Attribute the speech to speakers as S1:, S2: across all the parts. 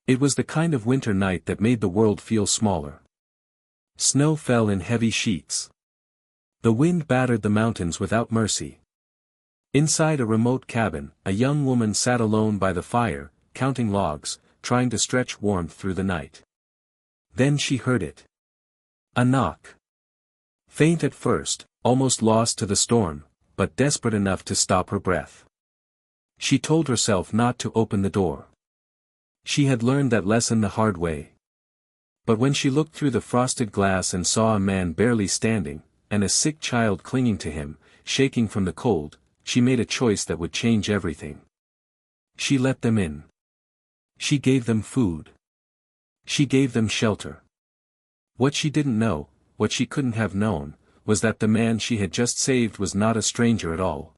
S1: It was the kind of winter night that made the world feel smaller. Snow fell in heavy sheets. The wind battered the mountains without mercy. Inside a remote cabin, a young woman sat alone by the fire, counting logs, trying to stretch warmth through the night. Then she heard it. A knock. Faint at first, almost lost to the storm, but desperate enough to stop her breath. She told herself not to open the door. She had learned that lesson the hard way. But when she looked through the frosted glass and saw a man barely standing, and a sick child clinging to him, shaking from the cold, she made a choice that would change everything. She let them in. She gave them food. She gave them shelter. What she didn't know, what she couldn't have known, was that the man she had just saved was not a stranger at all.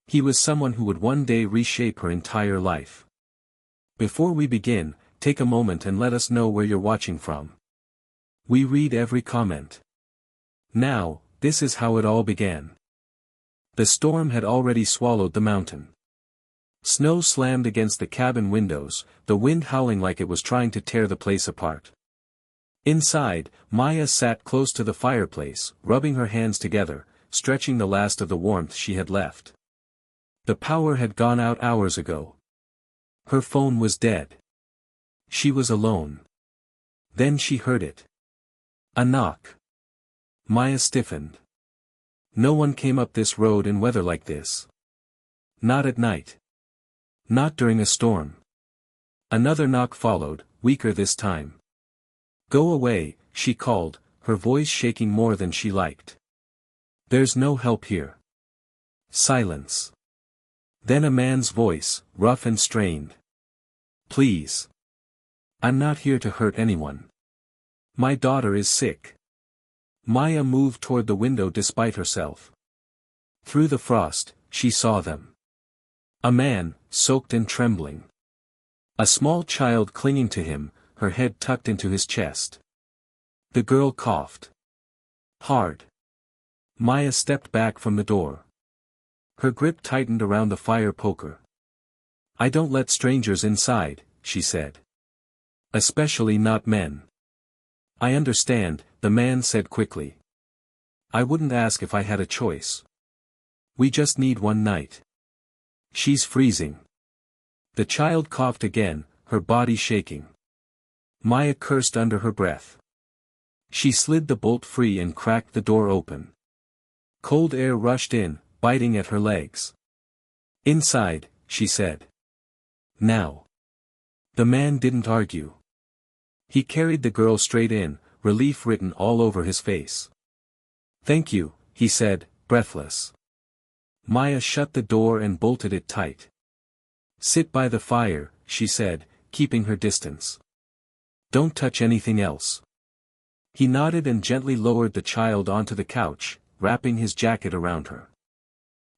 S1: He was someone who would one day reshape her entire life. Before we begin, take a moment and let us know where you're watching from. We read every comment. Now, this is how it all began. The storm had already swallowed the mountain. Snow slammed against the cabin windows, the wind howling like it was trying to tear the place apart. Inside, Maya sat close to the fireplace, rubbing her hands together, stretching the last of the warmth she had left. The power had gone out hours ago. Her phone was dead. She was alone. Then she heard it. A knock. Maya stiffened. No one came up this road in weather like this. Not at night. Not during a storm. Another knock followed, weaker this time. Go away, she called, her voice shaking more than she liked. There's no help here. Silence. Then a man's voice, rough and strained. Please. I'm not here to hurt anyone. My daughter is sick. Maya moved toward the window despite herself. Through the frost, she saw them. A man, soaked and trembling. A small child clinging to him, her head tucked into his chest. The girl coughed. Hard. Maya stepped back from the door. Her grip tightened around the fire poker. I don't let strangers inside, she said. Especially not men. I understand, the man said quickly. I wouldn't ask if I had a choice. We just need one night. She's freezing. The child coughed again, her body shaking. Maya cursed under her breath. She slid the bolt free and cracked the door open. Cold air rushed in, biting at her legs. Inside, she said. Now. The man didn't argue. He carried the girl straight in, relief written all over his face. Thank you, he said, breathless. Maya shut the door and bolted it tight. Sit by the fire, she said, keeping her distance. Don't touch anything else. He nodded and gently lowered the child onto the couch, wrapping his jacket around her.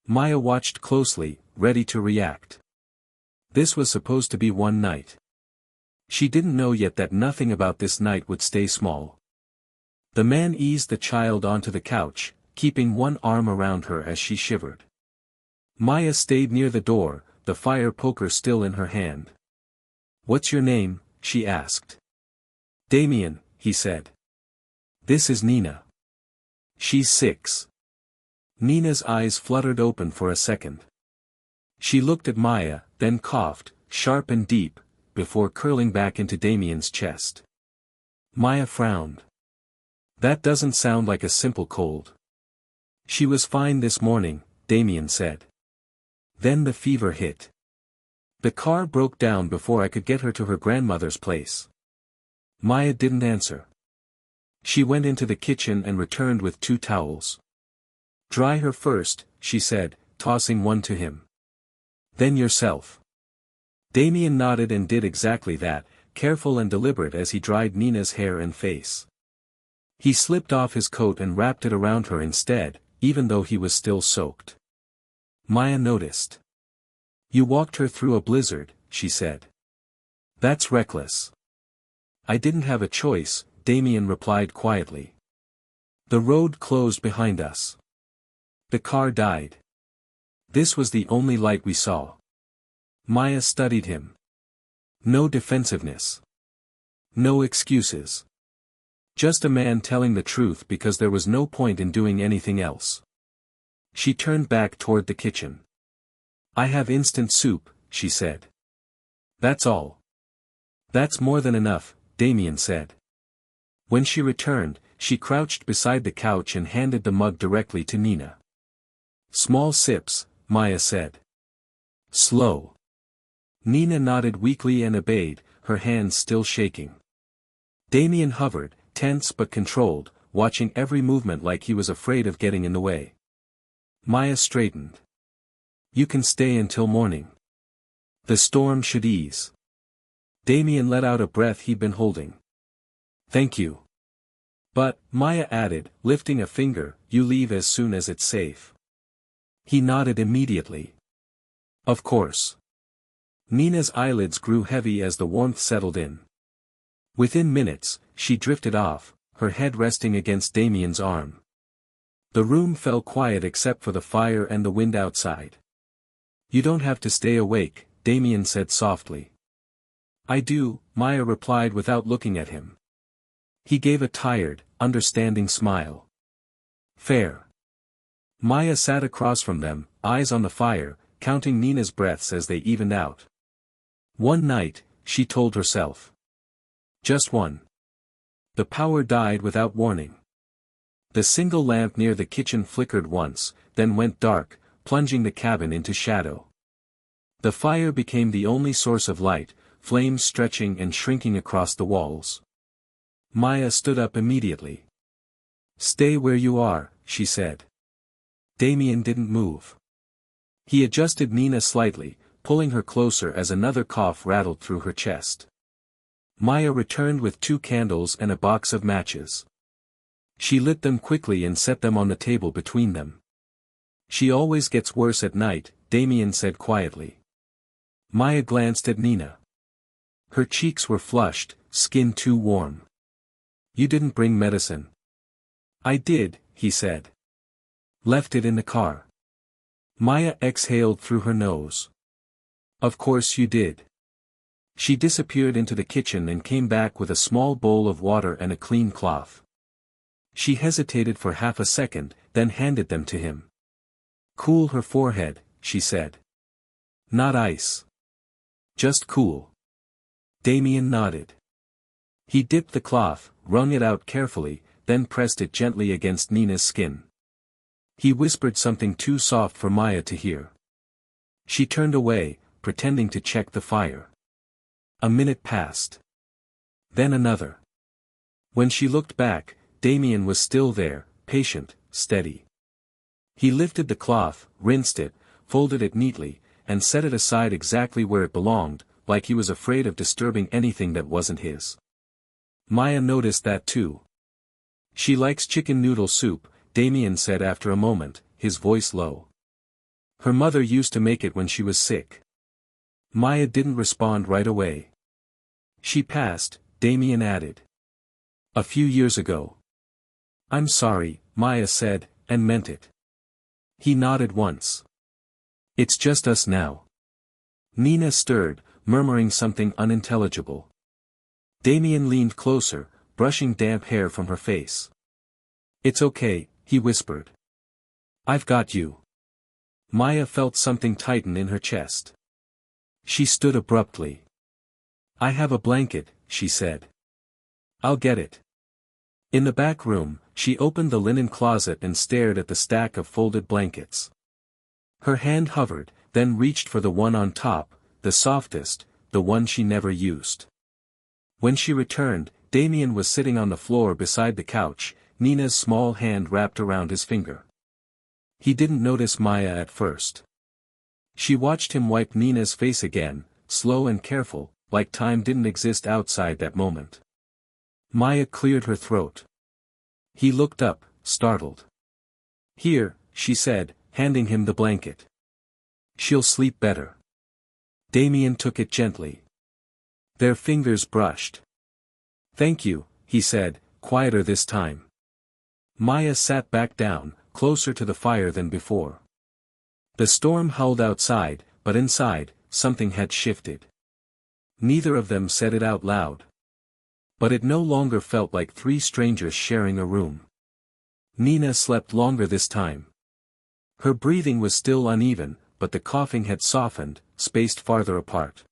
S1: Maya watched closely, ready to react. This was supposed to be one night. She didn't know yet that nothing about this night would stay small. The man eased the child onto the couch, keeping one arm around her as she shivered. Maya stayed near the door, the fire poker still in her hand. What's your name? She asked. Damien, he said. This is Nina. She's 6. Nina's eyes fluttered open for a second. She looked at Maya, then coughed, sharp and deep, before curling back into Damien's chest. Maya frowned. That doesn't sound like a simple cold. She was fine this morning, Damien said. Then the fever hit. The car broke down before I could get her to her grandmother's place. Maya didn't answer. She went into the kitchen and returned with 2 towels. Dry her first, she said, tossing one to him. Then yourself. Damien nodded and did exactly that, careful and deliberate as he dried Nina's hair and face. He slipped off his coat and wrapped it around her instead, even though he was still soaked. Maya noticed. You walked her through a blizzard, she said. That's reckless. I didn't have a choice, Damien replied quietly. The road closed behind us. The car died. This was the only light we saw. Maya studied him. No defensiveness. No excuses. Just a man telling the truth because there was no point in doing anything else. She turned back toward the kitchen. "I have instant soup," she said. "That's all." "That's more than enough," Damien said. When she returned, she crouched beside the couch and handed the mug directly to Nina. "Small sips," Maya said. "Slow." Nina nodded weakly and obeyed, her hands still shaking. Damien hovered, tense but controlled, watching every movement like he was afraid of getting in the way. Maya straightened. "You can stay until morning. The storm should ease." Damien let out a breath he'd been holding. "Thank you." "But," Maya added, lifting a finger, "you leave as soon as it's safe." He nodded immediately. "Of course." Nina's eyelids grew heavy as the warmth settled in. Within minutes, she drifted off, her head resting against Damien's arm. The room fell quiet except for the fire and the wind outside. "You don't have to stay awake," Damien said softly. "I do," Maya replied without looking at him. He gave a tired, understanding smile. "Fair." Maya sat across from them, eyes on the fire, counting Nina's breaths as they evened out. One night, she told herself. Just one. The power died without warning. The single lamp near the kitchen flickered once, then went dark, plunging the cabin into shadow. The fire became the only source of light, flames stretching and shrinking across the walls. Maya stood up immediately. "Stay where you are," she said. Damien didn't move. He adjusted Nina slightly, pulling her closer as another cough rattled through her chest. Maya returned with 2 candles and a box of matches. She lit them quickly and set them on the table between them. "She always gets worse at night," Damien said quietly. Maya glanced at Nina. Her cheeks were flushed, skin too warm. "You didn't bring medicine." "I did," he said. "Left it in the car." Maya exhaled through her nose. "Of course you did." She disappeared into the kitchen and came back with a small bowl of water and a clean cloth. She hesitated for half a second, then handed them to him. "Cool her forehead," she said. "Not ice. Just cool." Damien nodded. He dipped the cloth, wrung it out carefully, then pressed it gently against Nina's skin. He whispered something too soft for Maya to hear. She turned away, pretending to check the fire. A minute passed. Then another. When she looked back, Damien was still there, patient, steady. He lifted the cloth, rinsed it, folded it neatly, and set it aside exactly where it belonged, like he was afraid of disturbing anything that wasn't his. Maya noticed that too. "She likes chicken noodle soup," Damien said after a moment, his voice low. "Her mother used to make it when she was sick." Maya didn't respond right away. "She passed," Damien added. "A few years ago." "I'm sorry," Maya said, and meant it. He nodded once. "It's just us now." Nina stirred, murmuring something unintelligible. Damien leaned closer, brushing damp hair from her face. "It's okay," he whispered. "I've got you." Maya felt something tighten in her chest. She stood abruptly. "I have a blanket," she said. "I'll get it." In the back room, she opened the linen closet and stared at the stack of folded blankets. Her hand hovered, then reached for the one on top, the softest, the one she never used. When she returned, Damien was sitting on the floor beside the couch, Nina's small hand wrapped around his finger. He didn't notice Maya at first. She watched him wipe Nina's face again, slow and careful, like time didn't exist outside that moment. Maya cleared her throat. He looked up, startled. "Here," she said, handing him the blanket. "She'll sleep better." Damien took it gently. Their fingers brushed. "Thank you," he said, quieter this time. Maya sat back down, closer to the fire than before. The storm howled outside, but inside, something had shifted. Neither of them said it out loud. But it no longer felt like three strangers sharing a room. Nina slept longer this time. Her breathing was still uneven, but the coughing had softened, spaced farther apart.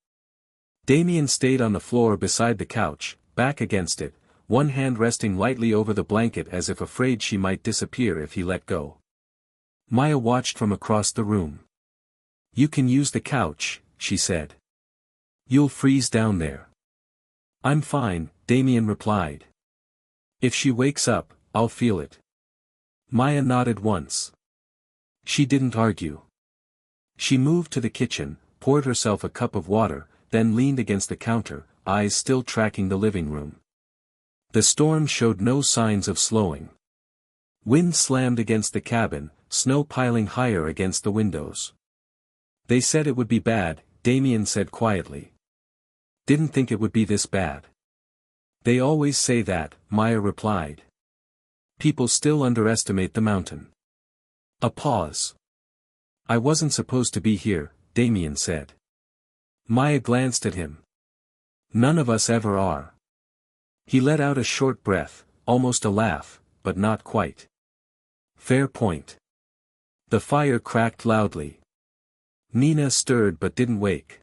S1: Damien stayed on the floor beside the couch, back against it, one hand resting lightly over the blanket as if afraid she might disappear if he let go. Maya watched from across the room. "You can use the couch," she said. "You'll freeze down there." "I'm fine," Damien replied. "If she wakes up, I'll feel it." Maya nodded once. She didn't argue. She moved to the kitchen, poured herself a cup of water, then leaned against the counter, eyes still tracking the living room. The storm showed no signs of slowing. Wind slammed against the cabin, snow piling higher against the windows. "They said it would be bad," Damien said quietly. "Didn't think it would be this bad." "They always say that," Maya replied. "People still underestimate the mountain." A pause. "I wasn't supposed to be here," Damien said. Maya glanced at him. "None of us ever are." He let out a short breath, almost a laugh, but not quite. "Fair point." The fire cracked loudly. Nina stirred but didn't wake.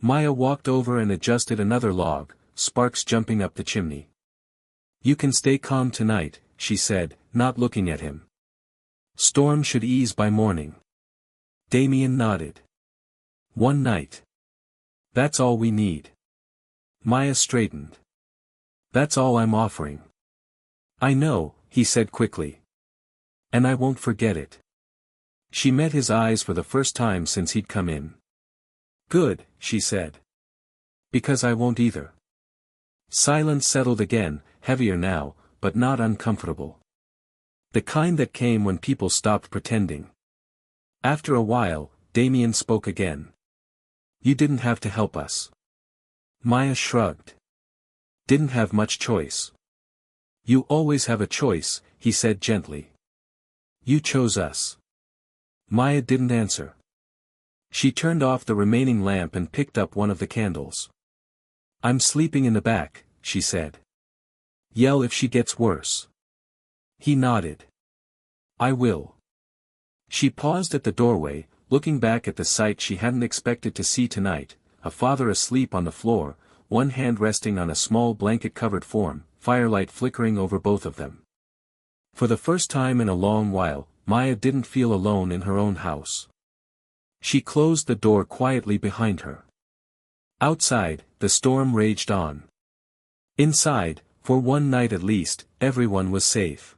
S1: Maya walked over and adjusted another log, sparks jumping up the chimney. "You can stay calm tonight," she said, not looking at him. "Storm should ease by morning." Damien nodded. "One night. That's all we need." Maya straightened. "That's all I'm offering." "I know," he said quickly. "And I won't forget it." She met his eyes for the first time since he'd come in. "Good," she said. "Because I won't either." Silence settled again, heavier now, but not uncomfortable. The kind that came when people stopped pretending. After a while, Damien spoke again. "You didn't have to help us." Maya shrugged. "Didn't have much choice." "You always have a choice," he said gently. "You chose us." Maya didn't answer. She turned off the remaining lamp and picked up one of the candles. "I'm sleeping in the back," she said. "Yell if she gets worse." He nodded. "I will." She paused at the doorway, looking back at the sight she hadn't expected to see tonight, a father asleep on the floor, one hand resting on a small blanket-covered form, firelight flickering over both of them. For the first time in a long while, Maya didn't feel alone in her own house. She closed the door quietly behind her. Outside, the storm raged on. Inside, for one night at least, everyone was safe.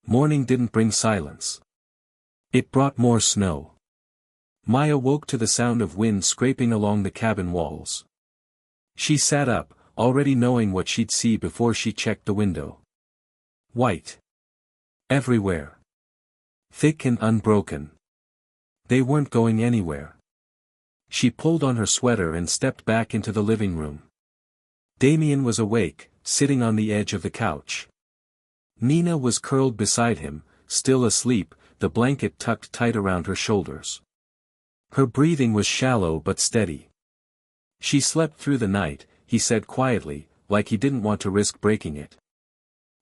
S1: Morning didn't bring silence. It brought more snow. Maya woke to the sound of wind scraping along the cabin walls. She sat up, already knowing what she'd see before she checked the window. White. Everywhere. Thick and unbroken. They weren't going anywhere. She pulled on her sweater and stepped back into the living room. Damien was awake, sitting on the edge of the couch. Nina was curled beside him, still asleep, the blanket tucked tight around her shoulders. Her breathing was shallow but steady. "She slept through the night," he said quietly, like he didn't want to risk breaking it.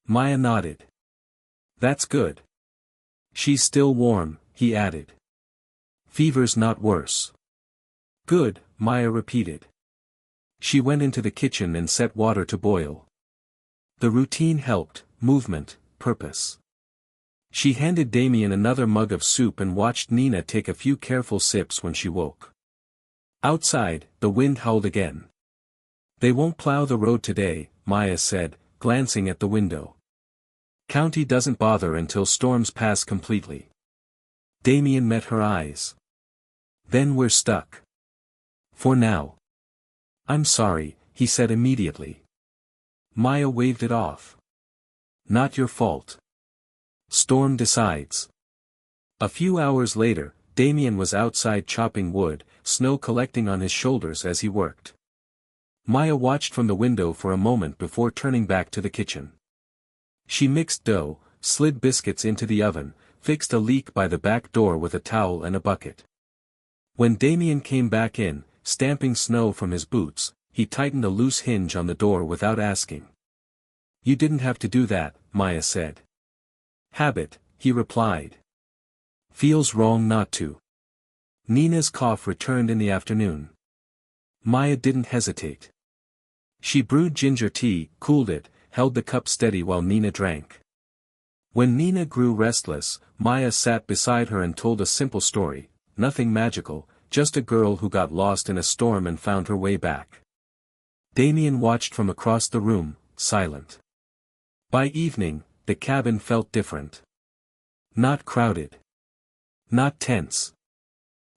S1: Maya nodded. "That's good." "She's still warm," he added. "Fever's not worse." "Good," Maya repeated. She went into the kitchen and set water to boil. The routine helped, movement, purpose. She handed Damien another mug of soup and watched Nina take a few careful sips when she woke. Outside, the wind howled again. "They won't plow the road today," Maya said, glancing at the window. "County doesn't bother until storms pass completely." Damien met her eyes. "Then we're stuck. For now." "I'm sorry," he said immediately. Maya waved it off. "Not your fault. Storm decides." A few hours later, Damien was outside chopping wood, snow collecting on his shoulders as he worked. Maya watched from the window for a moment before turning back to the kitchen. She mixed dough, slid biscuits into the oven, fixed a leak by the back door with a towel and a bucket. When Damien came back in, stamping snow from his boots. He tightened a loose hinge on the door without asking. "You didn't have to do that," Maya said. "Habit," he replied. "Feels wrong not to." Nina's cough returned in the afternoon. Maya didn't hesitate. She brewed ginger tea, cooled it, held the cup steady while Nina drank. When Nina grew restless, Maya sat beside her and told a simple story, nothing magical, just a girl who got lost in a storm and found her way back. Damien watched from across the room, silent. By evening, the cabin felt different. Not crowded. Not tense.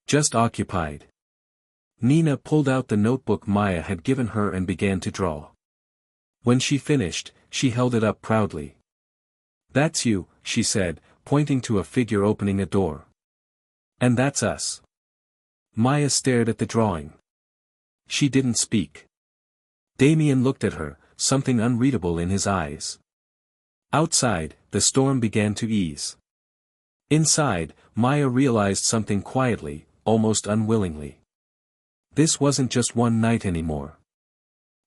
S1: Just occupied. Nina pulled out the notebook Maya had given her and began to draw. When she finished, she held it up proudly. "That's you," she said, pointing to a figure opening a door. "And that's us." Maya stared at the drawing. She didn't speak. Damien looked at her, something unreadable in his eyes. Outside, the storm began to ease. Inside, Maya realized something quietly, almost unwillingly. This wasn't just one night anymore.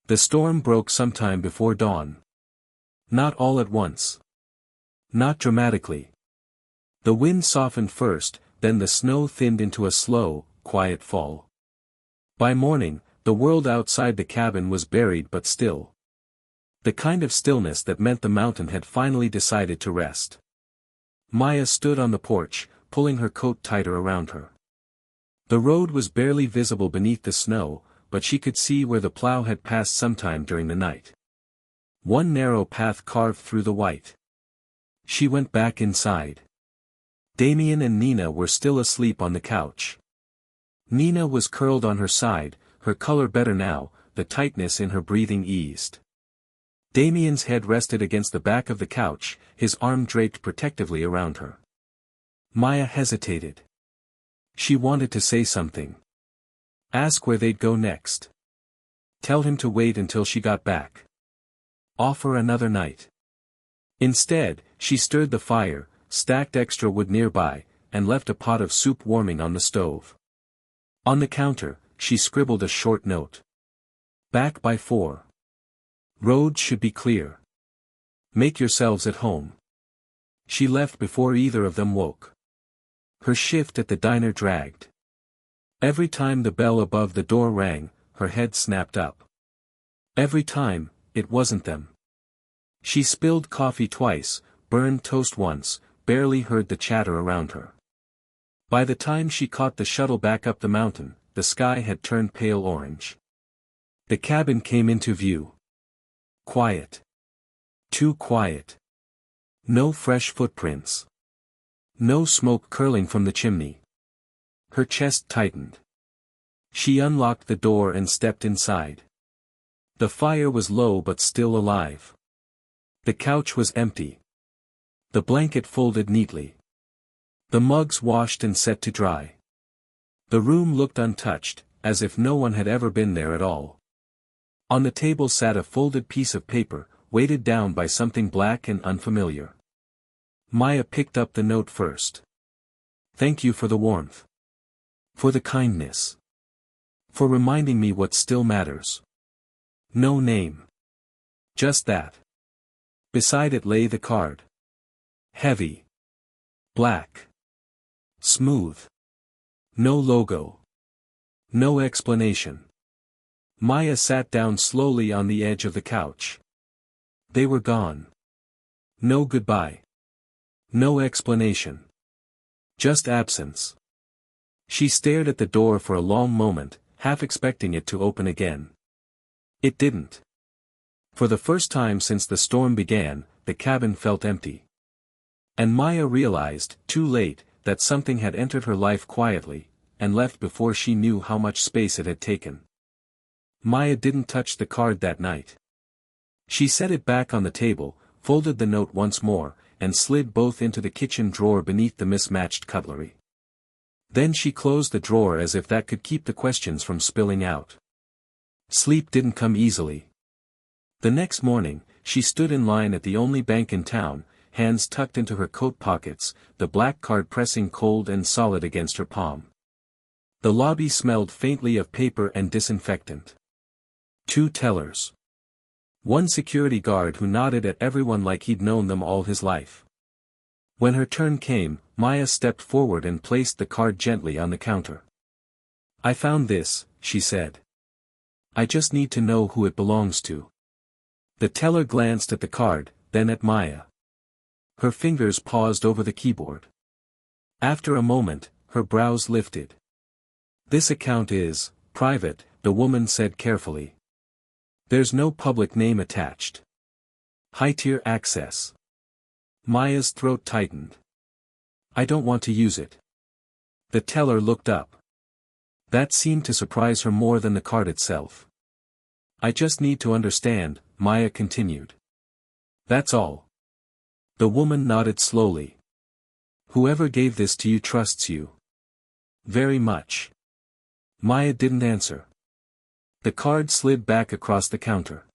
S1: The storm broke sometime before dawn. Not all at once. Not dramatically. The wind softened first, then the snow thinned into a slow, quiet fall. By morning, the world outside the cabin was buried but still. The kind of stillness that meant the mountain had finally decided to rest. Maya stood on the porch, pulling her coat tighter around her. The road was barely visible beneath the snow, but she could see where the plow had passed sometime during the night. One narrow path carved through the white. She went back inside. Damien and Nina were still asleep on the couch. Nina was curled on her side, her color better now, the tightness in her breathing eased. Damien's head rested against the back of the couch, his arm draped protectively around her. Maya hesitated. She wanted to say something. Ask where they'd go next. Tell him to wait until she got back. Offer another night. Instead, she stirred the fire, stacked extra wood nearby, and left a pot of soup warming on the stove. On the counter, she scribbled a short note. Back by 4. Roads should be clear. Make yourselves at home. She left before either of them woke. Her shift at the diner dragged. Every time the bell above the door rang, her head snapped up. Every time, it wasn't them. She spilled coffee twice, burned toast once, barely heard the chatter around her. By the time she caught the shuttle back up the mountain, the sky had turned pale orange. The cabin came into view. Quiet. Too quiet. No fresh footprints. No smoke curling from the chimney. Her chest tightened. She unlocked the door and stepped inside. The fire was low but still alive. The couch was empty. The blanket folded neatly. The mugs washed and set to dry. The room looked untouched, as if no one had ever been there at all. On the table sat a folded piece of paper, weighted down by something black and unfamiliar. Maya picked up the note first. Thank you for the warmth. For the kindness. For reminding me what still matters. No name. Just that. Beside it lay the card. Heavy. Black. Smooth. No logo. No explanation. Maya sat down slowly on the edge of the couch. They were gone. No goodbye. No explanation. Just absence. She stared at the door for a long moment, half expecting it to open again. It didn't. For the first time since the storm began, the cabin felt empty. And Maya realized, too late, that something had entered her life quietly, and left before she knew how much space it had taken. Maya didn't touch the card that night. She set it back on the table, folded the note once more, and slid both into the kitchen drawer beneath the mismatched cutlery. Then she closed the drawer as if that could keep the questions from spilling out. Sleep didn't come easily. The next morning, she stood in line at the only bank in town, hands tucked into her coat pockets, the black card pressing cold and solid against her palm. The lobby smelled faintly of paper and disinfectant. 2 tellers. 1 security guard who nodded at everyone like he'd known them all his life. When her turn came, Maya stepped forward and placed the card gently on the counter. "I found this," she said. "I just need to know who it belongs to." The teller glanced at the card, then at Maya. Her fingers paused over the keyboard. After a moment, her brows lifted. "This account is private," the woman said carefully. "There's no public name attached. High-tier access." Maya's throat tightened. "I don't want to use it." The teller looked up. That seemed to surprise her more than the card itself. "I just need to understand," Maya continued. "That's all." The woman nodded slowly. "Whoever gave this to you trusts you." "Very much." Maya didn't answer. The card slid back across the counter.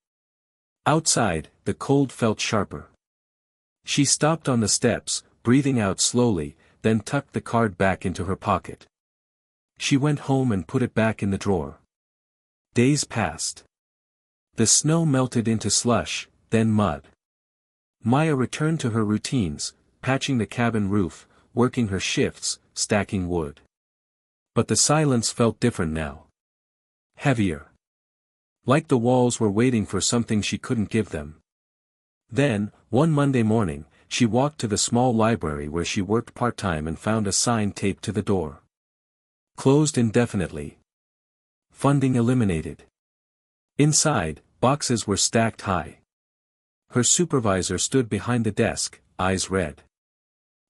S1: Outside, the cold felt sharper. She stopped on the steps, breathing out slowly, then tucked the card back into her pocket. She went home and put it back in the drawer. Days passed. The snow melted into slush, then mud. Maya returned to her routines, patching the cabin roof, working her shifts, stacking wood. But the silence felt different now. Heavier. Like the walls were waiting for something she couldn't give them. Then, one Monday morning, she walked to the small library where she worked part-time and found a sign taped to the door. Closed indefinitely. Funding eliminated. Inside, boxes were stacked high. Her supervisor stood behind the desk, eyes red.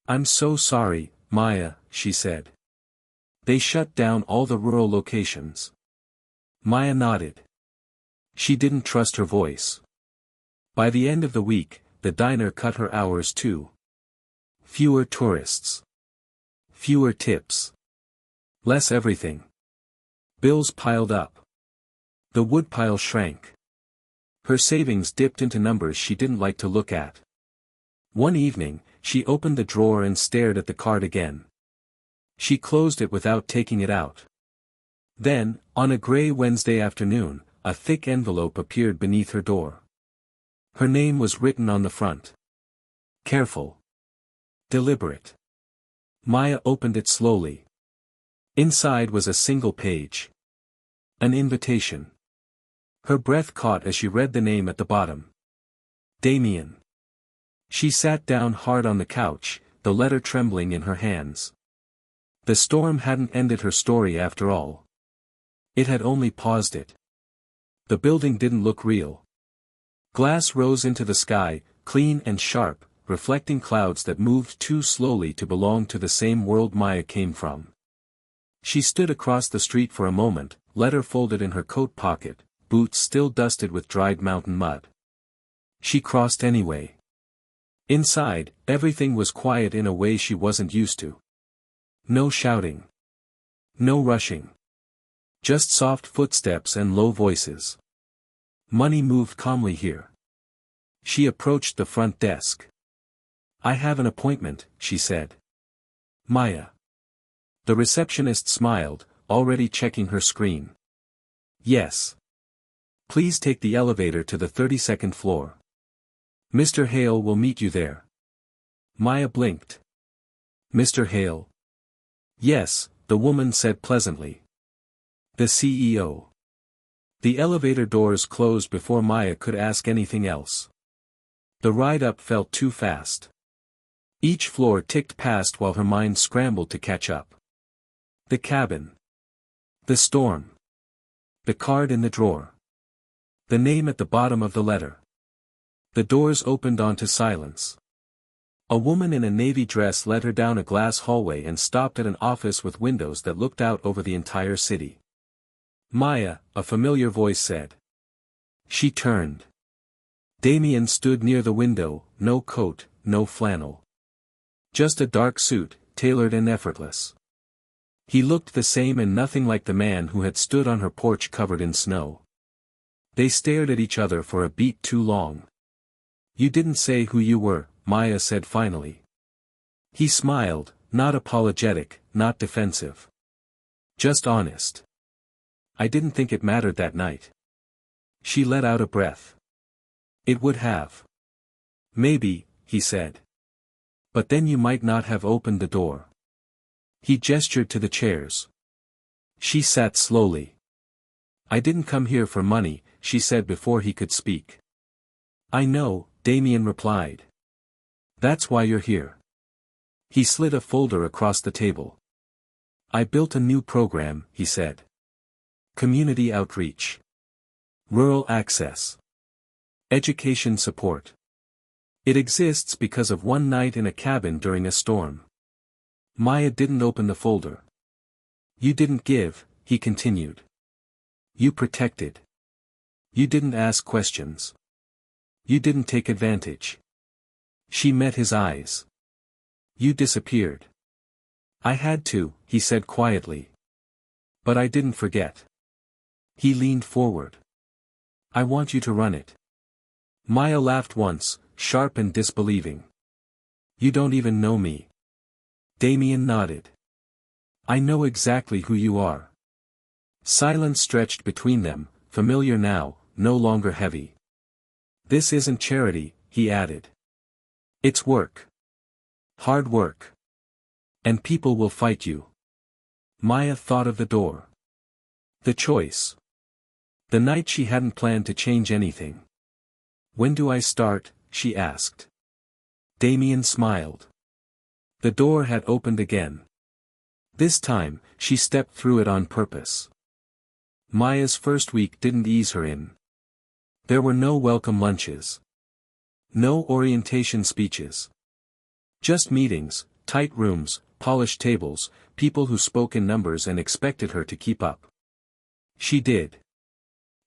S1: "I'm so sorry, Maya," she said. "They shut down all the rural locations." Maya nodded. She didn't trust her voice. By the end of the week, the diner cut her hours too. Fewer tourists. Fewer tips. Less everything. Bills piled up. The woodpile shrank. Her savings dipped into numbers she didn't like to look at. One evening, she opened the drawer and stared at the card again. She closed it without taking it out. Then, on a gray Wednesday afternoon, a thick envelope appeared beneath her door. Her name was written on the front. Careful. Deliberate. Maya opened it slowly. Inside was a single page. An invitation. Her breath caught as she read the name at the bottom. Damien. She sat down hard on the couch, the letter trembling in her hands. The storm hadn't ended her story after all. It had only paused it. The building didn't look real. Glass rose into the sky, clean and sharp, reflecting clouds that moved too slowly to belong to the same world Maya came from. She stood across the street for a moment, letter folded in her coat pocket, boots still dusted with dried mountain mud. She crossed anyway. Inside, everything was quiet in a way she wasn't used to. No shouting. No rushing. Just soft footsteps and low voices. Money moved calmly here. She approached the front desk. "I have an appointment," she said. "Maya." The receptionist smiled, already checking her screen. "Yes. Please take the elevator to the 32nd floor. Mr. Hale will meet you there." Maya blinked. "Mr. Hale?" "Yes," the woman said pleasantly. "The CEO." The elevator doors closed before Maya could ask anything else. The ride up felt too fast. Each floor ticked past while her mind scrambled to catch up. The cabin. The storm. The card in the drawer. The name at the bottom of the letter. The doors opened onto silence. A woman in a navy dress led her down a glass hallway and stopped at an office with windows that looked out over the entire city. "Maya," a familiar voice said. She turned. Damien stood near the window, no coat, no flannel. Just a dark suit, tailored and effortless. He looked the same and nothing like the man who had stood on her porch covered in snow. They stared at each other for a beat too long. "You didn't say who you were," Maya said finally. He smiled, not apologetic, not defensive. Just honest. I didn't think it mattered that night. She let out a breath. It would have. Maybe, he said. But then you might not have opened the door. He gestured to the chairs. She sat slowly. I didn't come here for money, she said before he could speak. I know, Damien replied. That's why you're here. He slid a folder across the table. I built a new program, he said. Community outreach. Rural access. Education support. It exists because of one night in a cabin during a storm. Maya didn't open the folder. You didn't give, he continued. You protected. You didn't ask questions. You didn't take advantage. She met his eyes. You disappeared. I had to, he said quietly. But I didn't forget. He leaned forward. I want you to run it. Maya laughed once, sharp and disbelieving. You don't even know me. Damien nodded. I know exactly who you are. Silence stretched between them, familiar now, no longer heavy. This isn't charity, he added. It's work. Hard work. And people will fight you. Maya thought of the door. The choice. The night she hadn't planned to change anything. When do I start? She asked. Damien smiled. The door had opened again. This time, she stepped through it on purpose. Maya's first week didn't ease her in. There were no welcome lunches. No orientation speeches. Just meetings, tight rooms, polished tables, people who spoke in numbers and expected her to keep up. She did.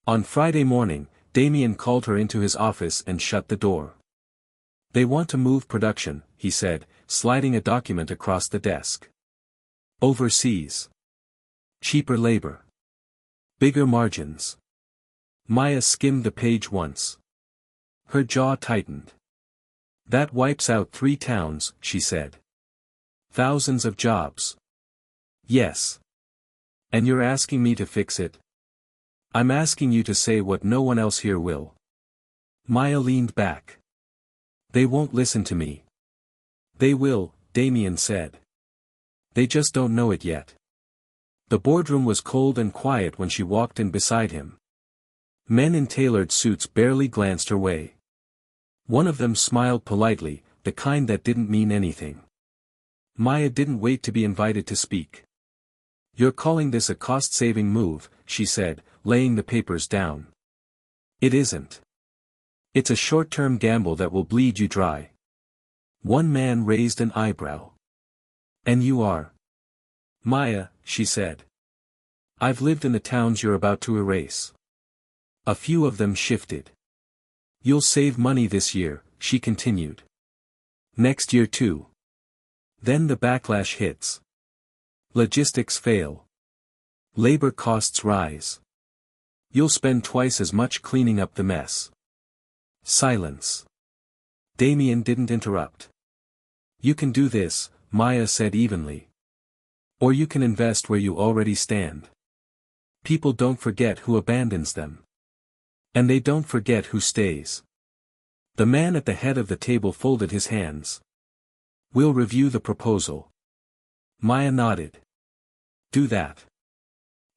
S1: On Friday morning, Damien called her into his office and shut the door. They want to move production, he said, sliding a document across the desk. Overseas. Cheaper labor. Bigger margins. Maya skimmed the page once. Her jaw tightened. That wipes out 3 towns, she said. Thousands of jobs. Yes. And you're asking me to fix it? I'm asking you to say what no one else here will. Maya leaned back. They won't listen to me. They will, Damien said. They just don't know it yet. The boardroom was cold and quiet when she walked in beside him. Men in tailored suits barely glanced her way. One of them smiled politely, the kind that didn't mean anything. Maya didn't wait to be invited to speak. You're calling this a cost-saving move, she said, laying the papers down. It isn't. It's a short-term gamble that will bleed you dry. One man raised an eyebrow. And you are? Maya, she said. I've lived in the towns you're about to erase. A few of them shifted. You'll save money this year, she continued. Next year too. Then the backlash hits. Logistics fail. Labor costs rise. You'll spend twice as much cleaning up the mess. Silence. Damien didn't interrupt. You can do this, Maya said evenly. Or you can invest where you already stand. People don't forget who abandons them. And they don't forget who stays. The man at the head of the table folded his hands. We'll review the proposal. Maya nodded. Do that.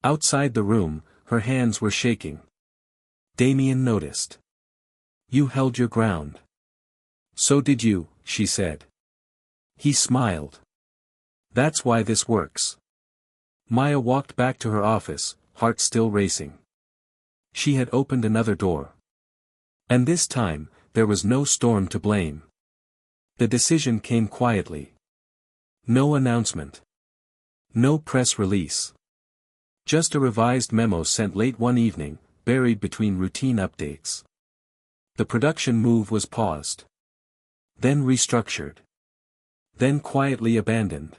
S1: Outside the room, her hands were shaking. Damien noticed. You held your ground. So did you, she said. He smiled. That's why this works. Maya walked back to her office, heart still racing. She had opened another door. And this time, there was no storm to blame. The decision came quietly. No announcement. No press release. Just a revised memo sent late one evening, buried between routine updates. The production move was paused. Then restructured. Then quietly abandoned.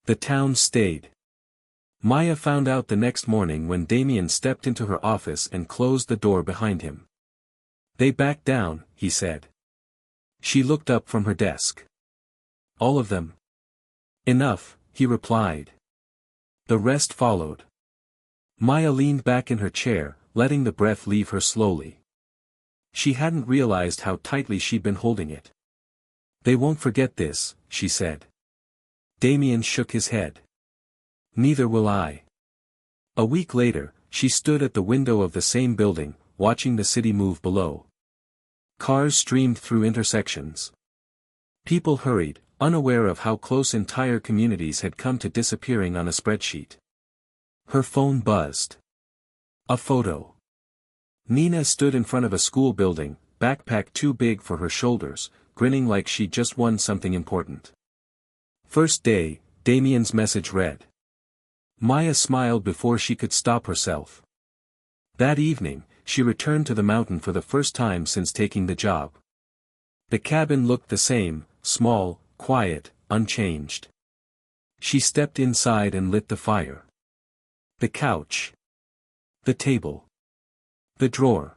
S1: The town stayed. Maya found out the next morning when Damien stepped into her office and closed the door behind him. They backed down, he said. She looked up from her desk. All of them? Enough, he replied. The rest followed. Maya leaned back in her chair, letting the breath leave her slowly. She hadn't realized how tightly she'd been holding it. "They won't forget this," she said. Damien shook his head. "Neither will I." A week later, she stood at the window of the same building, watching the city move below. Cars streamed through intersections. People hurried, unaware of how close entire communities had come to disappearing on a spreadsheet. Her phone buzzed. A photo. Nina stood in front of a school building, backpack too big for her shoulders, grinning like she'd just won something important. "First day," Damien's message read. Maya smiled before she could stop herself. That evening, she returned to the mountain for the first time since taking the job. The cabin looked the same, small, quiet, unchanged. She stepped inside and lit the fire. The couch. The table. The drawer.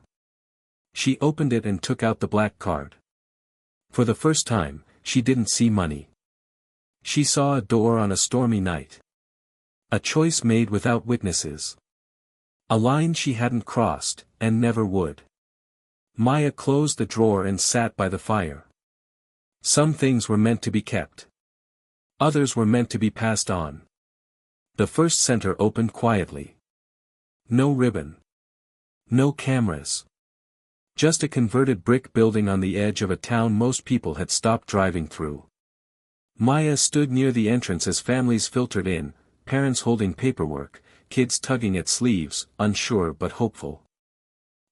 S1: She opened it and took out the black card. For the first time, she didn't see money. She saw a door on a stormy night. A choice made without witnesses. A line she hadn't crossed, and never would. Maya closed the drawer and sat by the fire. Some things were meant to be kept. Others were meant to be passed on. The first center opened quietly. No ribbon. No cameras. Just a converted brick building on the edge of a town most people had stopped driving through. Maya stood near the entrance as families filtered in, parents holding paperwork, kids tugging at sleeves, unsure but hopeful.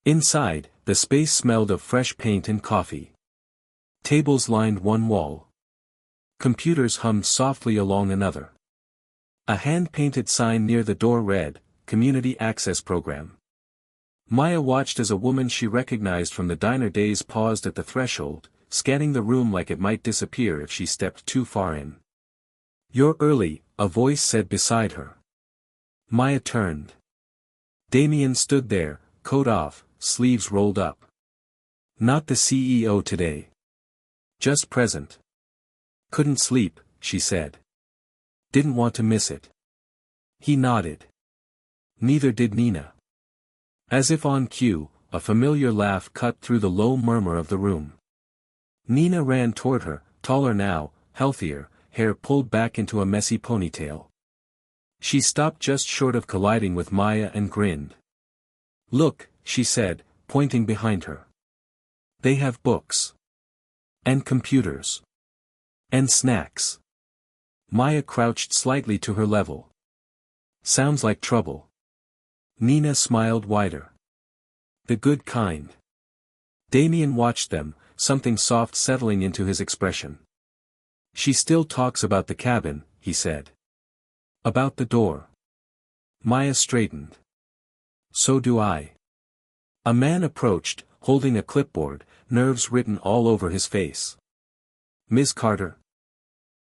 S1: Inside, the space smelled of fresh paint and coffee. Tables lined one wall. Computers hummed softly along another. A hand-painted sign near the door read, "Community Access Program." Maya watched as a woman she recognized from the diner days paused at the threshold, scanning the room like it might disappear if she stepped too far in. "You're early," a voice said beside her. Maya turned. Damien stood there, coat off, sleeves rolled up. "Not the CEO today. Just present." "Couldn't sleep," she said. "Didn't want to miss it." He nodded. Neither did Nina. As if on cue, a familiar laugh cut through the low murmur of the room. Nina ran toward her, taller now, healthier, hair pulled back into a messy ponytail. She stopped just short of colliding with Maya and grinned. "Look," she said, pointing behind her. "They have books. And computers. And snacks." Maya crouched slightly to her level. "Sounds like trouble." Nina smiled wider. "The good kind." Damien watched them, something soft settling into his expression. "She still talks about the cabin," he said. "About the door." Maya straightened. "So do I." A man approached, holding a clipboard, nerves written all over his face. "Ms. Carter?"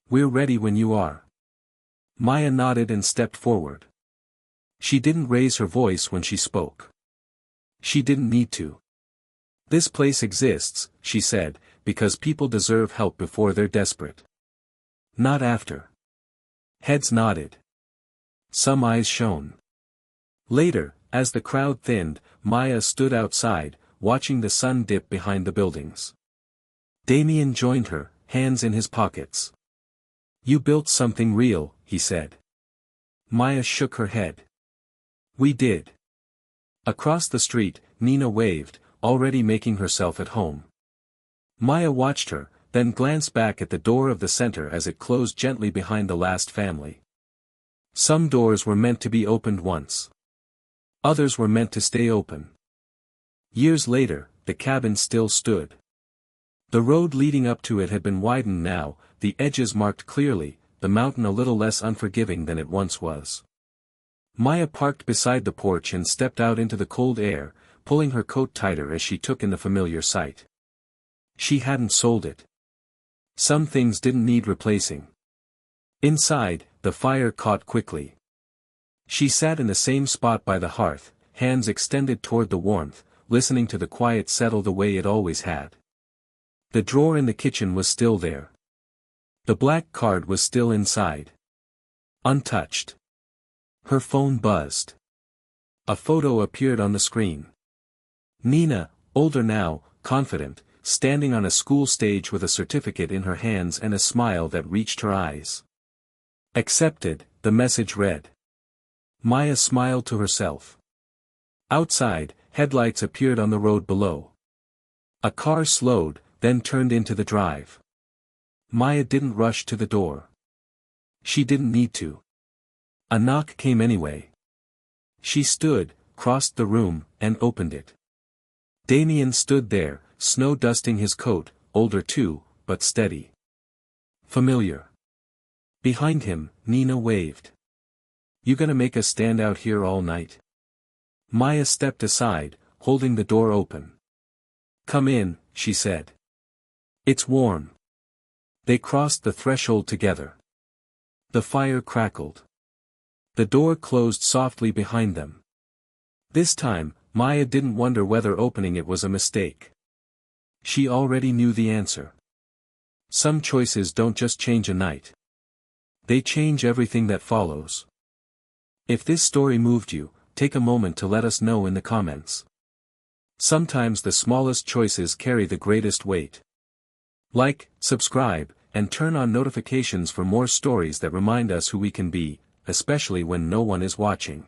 S1: "We're ready when you are." Maya nodded and stepped forward. She didn't raise her voice when she spoke. She didn't need to. "This place exists," she said, "because people deserve help before they're desperate. Not after." Heads nodded. Some eyes shone. Later, as the crowd thinned, Maya stood outside, watching the sun dip behind the buildings. Damien joined her, hands in his pockets. "You built something real," he said. Maya shook her head. "We did." Across the street, Nina waved, already making herself at home. Maya watched her, then glanced back at the door of the center as it closed gently behind the last family. Some doors were meant to be opened once. Others were meant to stay open. Years later, the cabin still stood. The road leading up to it had been widened now, the edges marked clearly, the mountain a little less unforgiving than it once was. Maya parked beside the porch and stepped out into the cold air, pulling her coat tighter as she took in the familiar sight. She hadn't sold it. Some things didn't need replacing. Inside, the fire caught quickly. She sat in the same spot by the hearth, hands extended toward the warmth, listening to the quiet settle the way it always had. The drawer in the kitchen was still there. The black card was still inside. Untouched. Her phone buzzed. A photo appeared on the screen. Nina, older now, confident, standing on a school stage with a certificate in her hands and a smile that reached her eyes. Accepted, the message read. Maya smiled to herself. Outside, headlights appeared on the road below. A car slowed, then turned into the drive. Maya didn't rush to the door. She didn't need to. A knock came anyway. She stood, crossed the room, and opened it. Damien stood there, snow dusting his coat, older too, but steady. Familiar. Behind him, Nina waved. You gonna make us stand out here all night? Maya stepped aside, holding the door open. Come in, she said. It's warm. They crossed the threshold together. The fire crackled. The door closed softly behind them. This time, Maya didn't wonder whether opening it was a mistake. She already knew the answer. Some choices don't just change a night. They change everything that follows. If this story moved you, take a moment to let us know in the comments. Sometimes the smallest choices carry the greatest weight. Like, subscribe, and turn on notifications for more stories that remind us who we can be, especially when no one is watching.